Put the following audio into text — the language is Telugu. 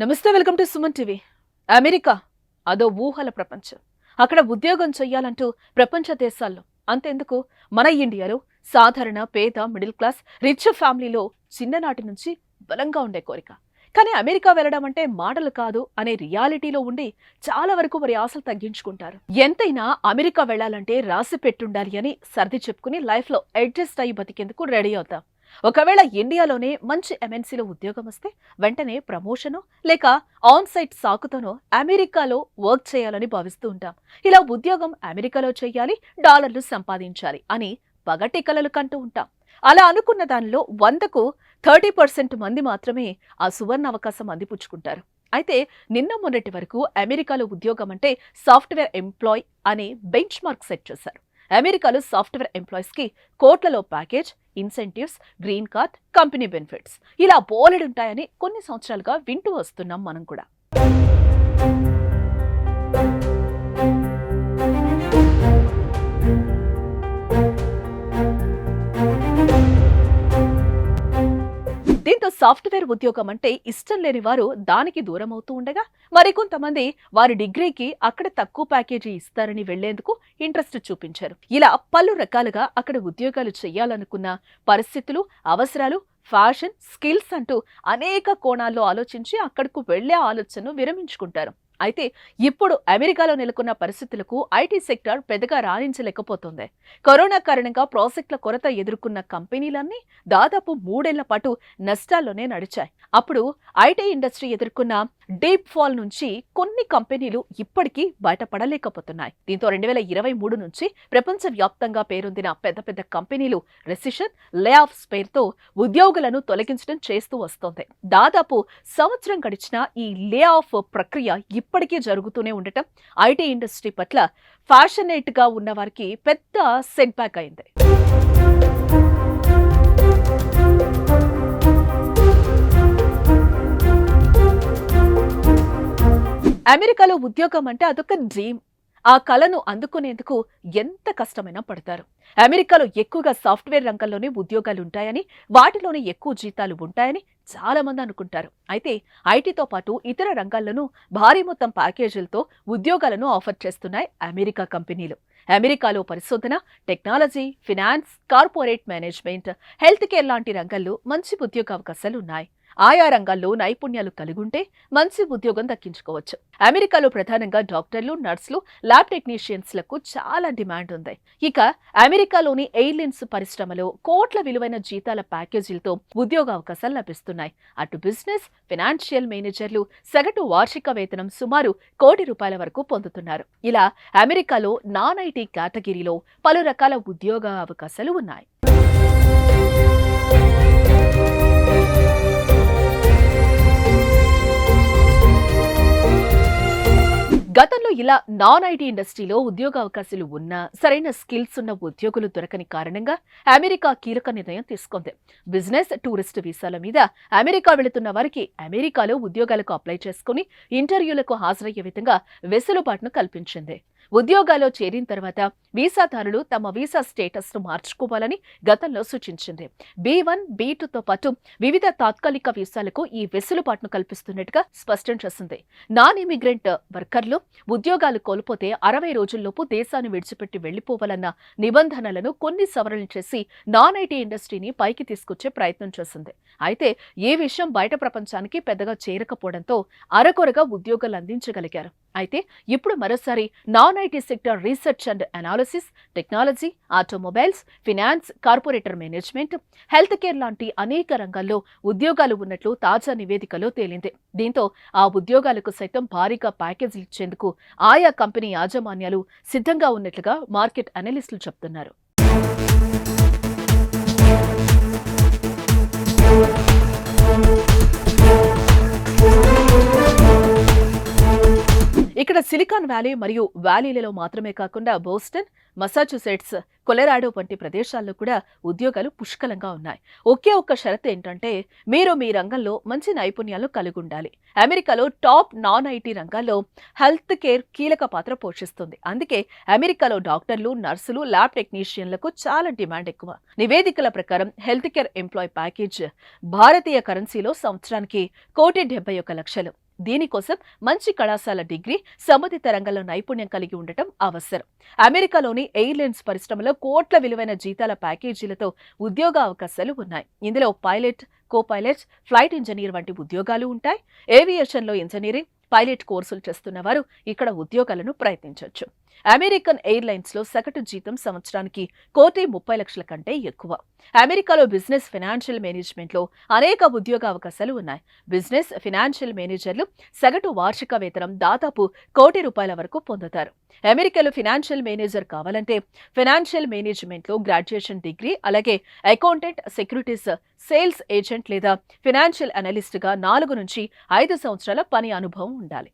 నమస్తే, welcome to Suman TV. America అదో ఊహల ప్రపంచం. అక్కడ ఉద్యోగం చెయ్యాలంటూ ప్రపంచ దేశాల్లో, అంతెందుకు మన ఇండియాలో సాధారణ పేద మిడిల్ క్లాస్ రిచ్ ఫ్యామిలీలో చిన్ననాటి నుంచి బలంగా ఉండే కోరిక. కానీ అమెరికా వెళ్ళడం అంటే మాటలు కాదు అనే రియాలిటీలో ఉండి చాలా వరకు వారి ఆశలు తగ్గించుకుంటారు. ఎంతైనా అమెరికా వెళ్లాలంటే రాసి పెట్టుండాలి అని సర్ది చెప్పుకుని లైఫ్ లో అడ్జస్ట్ అయ్యి బతికేందుకు రెడీ అవుతాం. ఒకవేళ ఇండియాలోనే మంచి ఎంఎన్సీలో ఉద్యోగం వస్తే వెంటనే ప్రమోషనో లేక ఆన్ సైట్ సాకుతోనో అమెరికాలో వర్క్ చేయాలని భావిస్తూ ఉంటాం. ఇలా ఉద్యోగం అమెరికాలో చేయాలి, డాలర్లు సంపాదించాలి అని పగటి కలలు కంటూ ఉంటాం. అలా అనుకున్న దానిలో 100కు 30% మంది మాత్రమే ఆ సువర్ణ అవకాశం అందిపుచ్చుకుంటారు. అయితే నిన్న మొన్నటి వరకు అమెరికాలో ఉద్యోగం అంటే సాఫ్ట్వేర్ ఎంప్లాయ్ అనే బెంచ్ మార్క్ సెట్ చేశారు. అమెరికాలో సాఫ్ట్వేర్ ఎంప్లాయీస్ కి కోట్లలో package, incentives, green card, company benefits ఇలా బోలెడుంటాయని కొన్ని సంవత్సరాలుగా వింటూ వస్తున్నాం మనం కూడా. దీంతో సాఫ్ట్వేర్ ఉద్యోగం అంటే ఇష్టం లేని వారు దానికి దూరం అవుతూ ఉండగా, మరికొంతమంది వారి డిగ్రీకి అక్కడ తక్కువ ప్యాకేజీ ఇస్తారని వెళ్లేందుకు ఇంట్రెస్ట్ చూపించారు. ఇలా పలు రకాలుగా అక్కడ ఉద్యోగాలు చేయాలనుకున్న పరిస్థితులు, అవసరాలు, ఫ్యాషన్, స్కిల్స్ అంటూ అనేక కోణాల్లో ఆలోచించి అక్కడకు వెళ్లే ఆలోచనను విరమించుకుంటారు. అయితే ఇప్పుడు అమెరికాలో నెలకొన్న పరిస్థితులకు ఐటీ సెక్టార్ పెద్దగా రాణించలేకపోతుంది. కరోనా కారణంగా ప్రాజెక్టుల కొరత ఎదుర్కొన్న కంపెనీలన్నీ దాదాపు 3 ఏళ్ల పాటు నష్టాల్లోనే నడిచాయి. అప్పుడు ఐటీ ఇండస్ట్రీ ఎదుర్కొన్న డీప్ ఫాల్ నుంచి కొన్ని కంపెనీలు ఇప్పటికీ బయటపడలేకపోతున్నాయి. దీంతో 2023 నుంచి ప్రపంచవ్యాప్తంగా పేరొందిన పెద్ద పెద్ద కంపెనీలు రెసిషన్, లే ఆఫ్స్ పేరుతో ఉద్యోగులను తొలగించడం చేస్తూ వస్తోంది. దాదాపు సంవత్సరం గడిచిన ఈ లే ఆఫ్ ప్రక్రియ ఇప్పటికీ జరుగుతూనే ఉండటం ఐటీ ఇండస్ట్రీ పట్ల ఫ్యాషనేట్ గా ఉన్న వారికి పెద్ద సెట్ బ్యాక్ అయింది. అమెరికాలో ఉద్యోగం అంటే అదొక డ్రీమ్. ఆ కలను అందుకునేందుకు ఎంత కష్టమైనా పడతారు. అమెరికాలో ఎక్కువగా సాఫ్ట్వేర్ రంగంలోనే ఉద్యోగాలు ఉంటాయని, వాటిలోనే ఎక్కువ జీతాలు ఉంటాయని చాలా మంది అనుకుంటారు. అయితే ఐటీతో పాటు ఇతర రంగాల్లోనూ భారీ మొత్తం ప్యాకేజీలతో ఉద్యోగాలను ఆఫర్ చేస్తున్నాయి అమెరికా కంపెనీలు. అమెరికాలో పరిశోధన, technology, finance, corporate management, health care లాంటి రంగాల్లో మంచి ఉద్యోగ అవకాశాలు ఉన్నాయి. ఆయా రంగాల్లో నైపుణ్యాలు కలిగుంటే మంచి ఉద్యోగం దక్కించుకోవచ్చు. అమెరికాలో ప్రధానంగా డాక్టర్లు, నర్సులు, ల్యాబ్ టెక్నీషియన్స్లకు చాలా డిమాండ్ ఉంది. ఇక అమెరికాలోని ఎయిర్లైన్స్ పరిశ్రమలో కోట్ల విలువైన జీతాల ప్యాకేజీలతో ఉద్యోగ అవకాశాలు లభిస్తున్నాయి. అటు బిజినెస్, ఫైనాన్షియల్ మేనేజర్లు సగటు వార్షిక వేతనం సుమారు ₹1,00,00,000 వరకు పొందుతున్నారు. ఇలా అమెరికాలో నాన్ ఐటీ కేటగిరీలో పలు రకాల ఉద్యోగ అవకాశాలు ఉన్నాయి. గతంలో ఇలా నాన్ ఐటీ ఇండస్ట్రీలో ఉద్యోగ అవకాశాలు ఉన్నా సరైన స్కిల్స్ ఉన్న ఉద్యోగులు దొరకని కారణంగా అమెరికా కీలక నిర్ణయం తీసుకుంది. బిజినెస్, టూరిస్ట్ వీసాల మీద అమెరికా వెళుతున్న వారికి అమెరికాలో ఉద్యోగాలకు అప్లై చేసుకుని ఇంటర్వ్యూలకు హాజరయ్యే విధంగా వెసులుబాటును కల్పించింది. ఉద్యోగాల్లో చేరిన తర్వాత వీసాదారులు తమ వీసా స్టేటస్ ను మార్చుకోవాలని గతంలో సూచించింది. B1, B2తో పాటు వివిధ తాత్కాలిక వీసాలకు ఈ వెసులుబాటును కల్పిస్తున్నట్టుగా స్పష్టం చేసింది. నాన్ ఇమిగ్రెంట్ వర్కర్లు ఉద్యోగాలు కోల్పోతే 60 రోజుల్లోపు దేశాన్ని విడిచిపెట్టి వెళ్లిపోవాలన్న నిబంధనలను కొన్ని సవరణలు చేసి నాన్ ఐటీ ఇండస్ట్రీని పైకి తీసుకొచ్చే ప్రయత్నం చేసింది. అయితే ఈ విషయం బయట ప్రపంచానికి పెద్దగా చేరకపోవడంతో అరకొరగా ఉద్యోగాలు అందించగలిగారు. అయితే ఇప్పుడు మరోసారి non IT sector research and analysis, technology, automobiles, finance, corporator management, health care లాంటి అనేక రంగాల్లో ఉద్యోగాలు ఉన్నట్లు తాజా నివేదికలో తేలింది. దీంతో ఆ ఉద్యోగాలకు సైతం భారీగా ప్యాకేజీలు ఇచ్చేందుకు ఆయా కంపెనీ యాజమాన్యాలు సిద్ధంగా ఉన్నట్లుగా మార్కెట్ అనలిస్టులు చెబుతున్నారు. ఇక్కడ సిలికాన్ వ్యాలీ మరియు వ్యాలీలలో మాత్రమే కాకుండా బోస్టన్, మసాచ్యుసెట్స్, కొలరాడో వంటి ప్రదేశాల్లో కూడా ఉద్యోగాలు పుష్కలంగా ఉన్నాయి. ఒకే ఒక్క షరతు ఏంటంటే మీరు మీ రంగంలో మంచి నైపుణ్యాలు కలిగి ఉండాలి. అమెరికాలో టాప్ నాన్ ఐటీ రంగాల్లో హెల్త్ కేర్ కీలక పాత్ర పోషిస్తుంది. అందుకే అమెరికాలో డాక్టర్లు, నర్సులు, ల్యాబ్ టెక్నీషియన్లకు చాలా డిమాండ్ ఎక్కువ. నివేదికల ప్రకారం హెల్త్ కేర్ ఎంప్లాయ్ ప్యాకేజ్ భారతీయ కరెన్సీలో సంవత్సరానికి ₹1,71,00,000. దీనికోసం మంచి కళాశాల డిగ్రీ, సంబంధిత రంగంలో నైపుణ్యం కలిగి ఉండటం అవసరం. అమెరికాలోని ఎయిర్లైన్స్ పరిశ్రమలో కోట్ల విలువైన జీతాల ప్యాకేజీలతో ఉద్యోగ అవకాశాలు ఉన్నాయి. ఇందులో పైలట్, కో-పైలట్, ఫ్లైట్ ఇంజనీర్ వంటి ఉద్యోగాలు ఉంటాయి. ఏవియేషన్లో ఇంజనీరింగ్, పైలట్ కోర్సులు చేస్తున్న వారు ఇక్కడ ఉద్యోగాలను ప్రయత్నించవచ్చు. అమెరికన్ ఎయిర్లైన్స్ లో సగటు జీతం సంవత్సరానికి 1,30,00,000 కంటే ఎక్కువ. అమెరికాలో బిజినెస్, ఫైనాన్షియల్ మేనేజ్మెంట్ లో అనేక ఉద్యోగ అవకాశాలు ఉన్నాయి. బిజినెస్, ఫైనాన్షియల్ మేనేజర్లు సగటు వార్షిక వేతనం దాదాపు ₹1,00,00,000 వరకు పొందుతారు. అమెరికాలో ఫైనాన్షియల్ మేనేజర్ కావాలంటే ఫైనాన్షియల్ మేనేజ్మెంట్ లో గ్రాడ్యుయేషన్ డిగ్రీ, అలాగే అకౌంటెంట్, సెక్యూరిటీస్ సేల్స్ ఏజెంట్ లేదా ఫైనాన్షియల్ అనలిస్ట్ గా 4 నుంచి 5 సంవత్సరాల పని అనుభవం ఉండాలి.